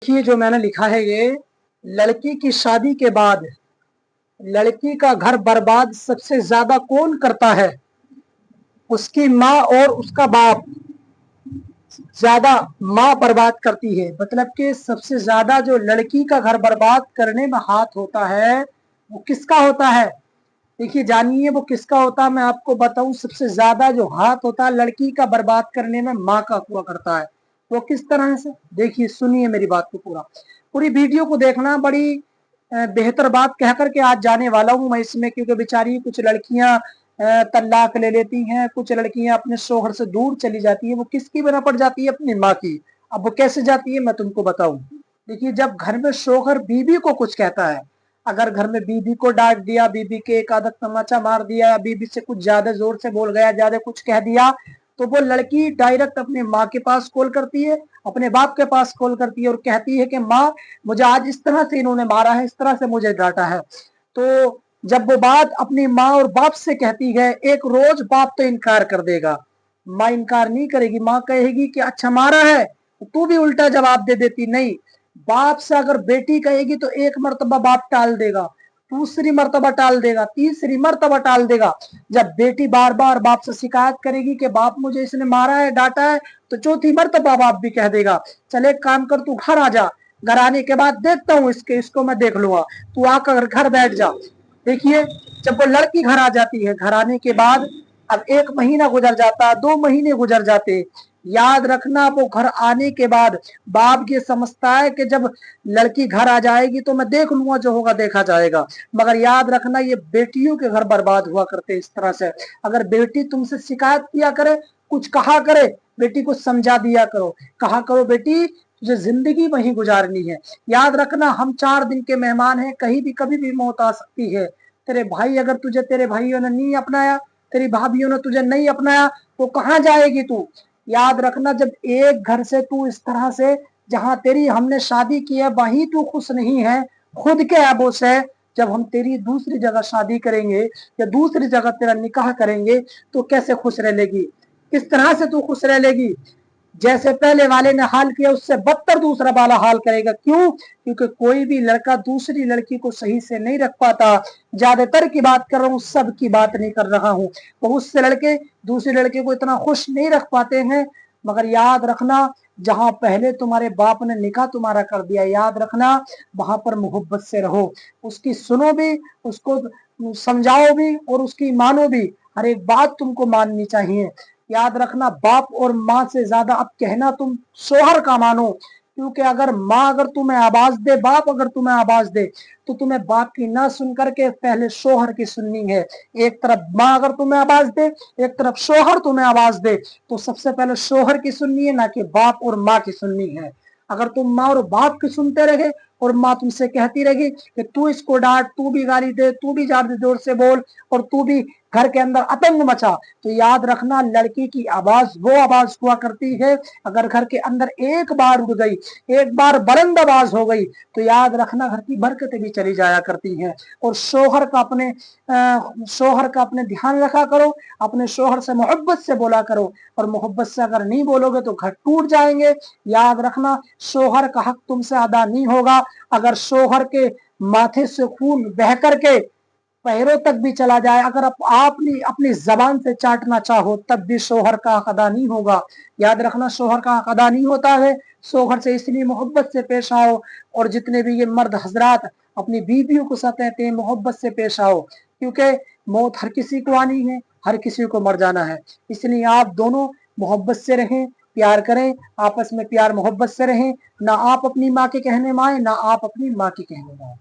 देखिए जो मैंने लिखा है ये, लड़की की शादी के बाद लड़की का घर बर्बाद सबसे ज्यादा कौन करता है? उसकी माँ और उसका बाप। ज्यादा माँ बर्बाद करती है, मतलब कि सबसे ज्यादा जो लड़की का घर बर्बाद करने में हाथ होता है वो किसका होता है? देखिए जानिए वो किसका होता है, मैं आपको बताऊं। सबसे ज्यादा जो हाथ होता है लड़की का बर्बाद करने में माँ का हुआ करता है। वो किस तरह से, देखिए सुनिए मेरी बात को पूरी वीडियो को देखना। बड़ी बेहतर बात कह करके आज जाने वाला हूं मैं इसमें, क्योंकि बेचारी कुछ लड़कियां तलाक ले लेती हैं, कुछ लड़कियां अपने शोहर से दूर चली जाती है। वो किसकी बना पड़ जाती है? अपनी माँ की। अब वो कैसे जाती है मैं तुमको बताऊं। देखिए जब घर में शोहर बीवी को कुछ कहता है, अगर घर में बीबी को डांट दिया, बीबी के एक आदत तमाचा मार दिया, या बीबी से कुछ ज्यादा जोर से बोल गया, ज्यादा कुछ कह दिया, तो वो लड़की डायरेक्ट अपने माँ के पास कॉल करती है, अपने बाप के पास कॉल करती है और कहती है कि माँ मुझे आज इस तरह से इन्होंने मारा है, इस तरह से मुझे डांटा है। तो जब वो बात अपनी माँ और बाप से कहती है, एक रोज बाप तो इनकार कर देगा, माँ इनकार नहीं करेगी। माँ कहेगी कि अच्छा मारा है, तो तू भी उल्टा जवाब दे देती। नहीं, बाप से अगर बेटी कहेगी तो एक मर्तबा बाप टाल देगा, दूसरी मर्तबा टाल देगा, तीसरी मर्तबा टाल देगा। जब बेटी बार बार बाप से शिकायत करेगी कि बाप मुझे इसने मारा है, डांटा है, तो चौथी मर्तबा बाप भी कह देगा चल एक काम कर, तू घर आ जा, घर आने के बाद देखता हूँ इसको मैं देख लूंगा, तू आकर घर बैठ जा। देखिए जब वो लड़की घर आ जाती है, घर आने के बाद अब 1 महीना गुजर जाता, 2 महीने गुजर जाते, याद रखना वो घर आने के बाद बाप ये समझता है कि जब लड़की घर आ जाएगी तो मैं देख लूंगा, जो होगा देखा जाएगा। मगर याद रखना ये बेटियों के घर बर्बाद हुआ करते इस तरह से। अगर बेटी तुमसे शिकायत किया करे, कुछ कहा करे, बेटी को समझा दिया करो, कहा करो बेटी तुझे जिंदगी वहीं गुजारनी है। याद रखना हम 4 दिन के मेहमान हैं, कहीं भी कभी भी मौत आ सकती है। तेरे भाई अगर तुझे तेरे भाइयों ने नहीं अपनाया, तेरी भाभीयों ने तुझे नहीं अपनाया, तो कहाँ जाएगी तू? याद रखना जब एक घर से तू इस तरह से, जहां तेरी हमने शादी की है वहीं तू खुश नहीं है, खुद के ऐबों से, जब हम तेरी दूसरी जगह शादी करेंगे या दूसरी जगह तेरा निकाह करेंगे तो कैसे खुश रह लेगी? किस तरह से तू खुश रह लेगी? जैसे पहले वाले ने हाल किया उससे बदतर दूसरा वाला हाल करेगा। क्यों? क्योंकि कोई भी लड़का दूसरी लड़की को सही से नहीं रख पाता। ज्यादातर की बात कर रहा हूँ, सब की बात नहीं कर रहा हूँ। बहुत से लड़के दूसरे लड़के को इतना खुश नहीं रख पाते हैं। मगर याद रखना जहां पहले तुम्हारे बाप ने निकाह तुम्हारा कर दिया, याद रखना वहां पर मोहब्बत से रहो, उसकी सुनो भी, उसको समझाओ भी और उसकी मानो भी। हर एक बात तुमको माननी चाहिए। याद रखना बाप और माँ से ज्यादा अब कहना तुम शोहर का मानो, क्योंकि अगर माँ अगर तुम्हें आवाज दे, बाप अगर तुम्हें आवाज दे, तो तुम्हें बाप की ना सुन करके पहले शोहर की सुननी है। एक तरफ माँ अगर तुम्हें आवाज दे, एक तरफ शोहर तुम्हें आवाज दे, तो सबसे पहले शोहर की सुननी है, ना कि बाप और माँ की सुननी है। अगर तुम माँ और बाप की सुनते रहे और माँ तुमसे कहती रहेगी कि तू इसको डांट, तू भी गाली दे, तू भी ज्यादा जोर से बोल और तू भी घर के अंदर आतंक मचा, तो याद रखना लड़की की आवाज वो आवाज हुआ करती है, अगर घर के अंदर एक बार उड़ गई, एक बार बुलंद आवाज हो गई, तो याद रखना घर की बरकतें भी चली जाया करती हैं। और शोहर का अपने ध्यान रखा करो, अपने शोहर से मोहब्बत से बोला करो, और मोहब्बत से अगर नहीं बोलोगे तो घर टूट जाएंगे। याद रखना शोहर का हक तुमसे अदा नहीं होगा। अगर शोहर के माथे से खून बह करके पैरों तक भी चला जाए, अगर आपने अपनी जबान से चाटना चाहो तब भी शोहर का हक अदा नहीं होगा। याद रखना शोहर का हक अदा नहीं होता है। शोहर से इसलिए मोहब्बत से पेश आओ, और जितने भी ये मर्द हजरात अपनी बीवियों को सताते हैं, मोहब्बत से पेश आओ, क्योंकि मौत हर किसी को आनी है, हर किसी को मर जाना है। इसलिए आप दोनों मोहब्बत से रहें, प्यार करें, आपस में प्यार मोहब्बत से रहें। ना आप अपनी माँ के कहने में आए, ना आप अपनी माँ के कहने में आए।